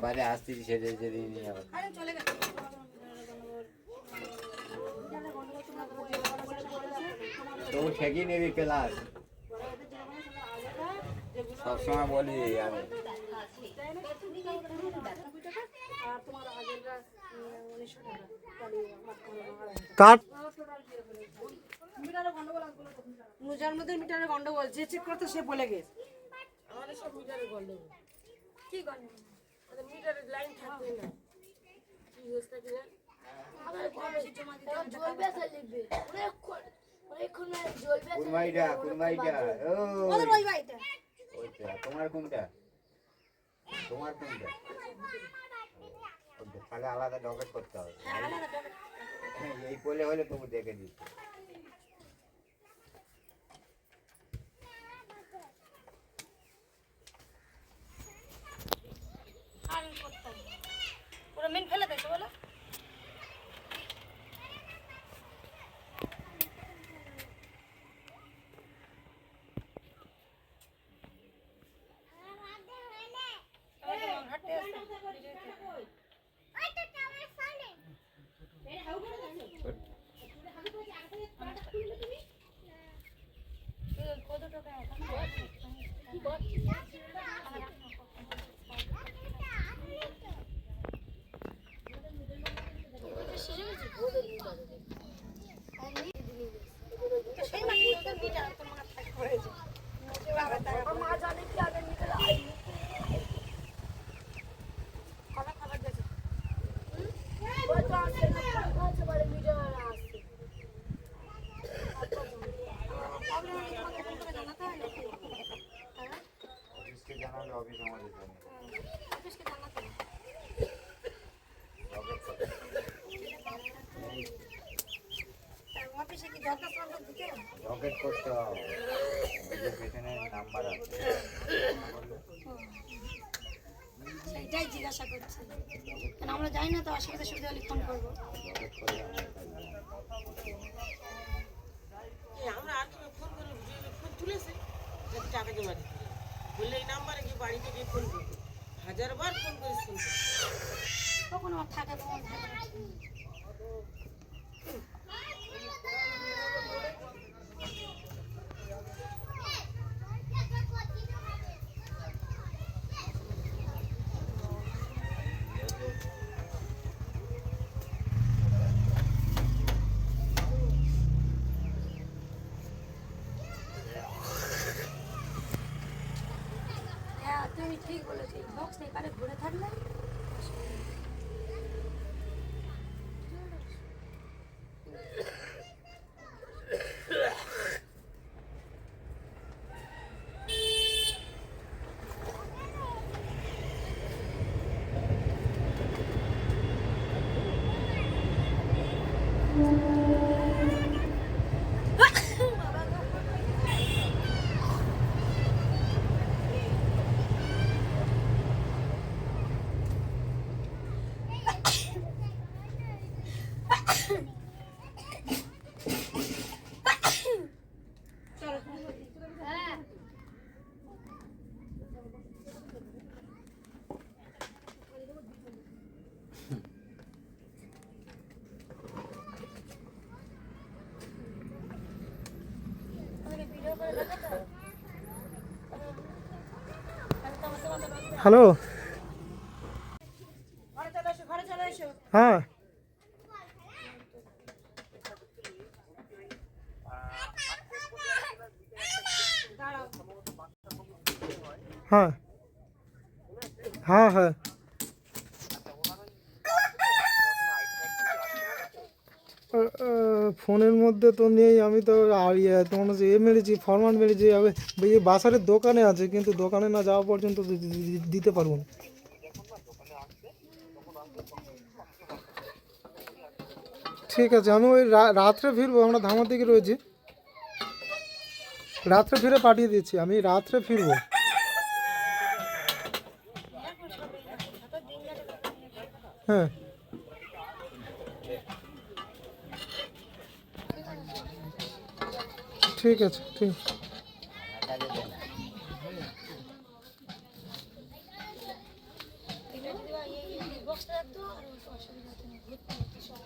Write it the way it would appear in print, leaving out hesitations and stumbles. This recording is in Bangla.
পারে আসতেছি সেটা যেদিন নিয়ে আবার তবু ঠেকিয়ে নেবি ক্লাস সবসময় বলি আমি কাট নুজার মধ্যে মিটারের গন্ডগোল যে চেক করতে সে বলে গেছে আমাদের সব মিটারের গন্ডগোল কি গন্ডগোল আমাদের মিটারের লাইন থাকবে না কি হচ্ছে কি না আবার জমা দিতে জ্বলবে আর লিখবে অনেকক্ষণ জ্বলবে কুরমাইটা ও ওদের ওই ভাইটা ওইটা তোমার কোনটা তাহলে আলাদা ডকেট করতে হবে এই বলে হলে তুমি দেখে দিচ্ছি পুরো মেন ফেলে দিয়েছো বলো অফিসকে জানালে অফিস আমাদের জানে অফিসে কি দরকার দিতে রকেট করতে হবে পেছনে নাম্বার আছে সেইটাই জিজ্ঞাসা করছি কারণ আমরা জানি না তো অসুবিধা সুবিধা হলে ফোন করবো রকেট করে আমরা আর ফোন করে ফোন তুলেছে যদি টাকা জমা দিতে বললে এই নাম্বারে গিয়ে বাড়িতে গিয়ে ফোন করবো 1000 বার ফোন করে ফোন কখন আমার থাকে তখন থাকে তুমি ঠিক বলেছো বক্স এখানে ঘুরে থাকলে হ্যালো ঘরে চলে এসো হ্যাঁ হ্যাঁ হ্যাঁ হ্যাঁ ফোনের মধ্যে তো নেই আমি তো আর তোমার হচ্ছে মেরেছি ফরম্যাট মেরেছি এই বাসারের দোকানে আছে কিন্তু দোকানে না যাওয়া পর্যন্ত দিতে পারবো না ঠিক আছে আমি ওই রাত্রে ফিরবো আমরা ধামার দিকে রয়েছি রাত্রে ফিরে পাঠিয়ে দিচ্ছি আমি রাত্রে ফিরবো হ্যাঁ ঠিক আছে ঠিক বক্সটা রাখতো আর অসুবিধা হতো না ঘুরতে হতো সব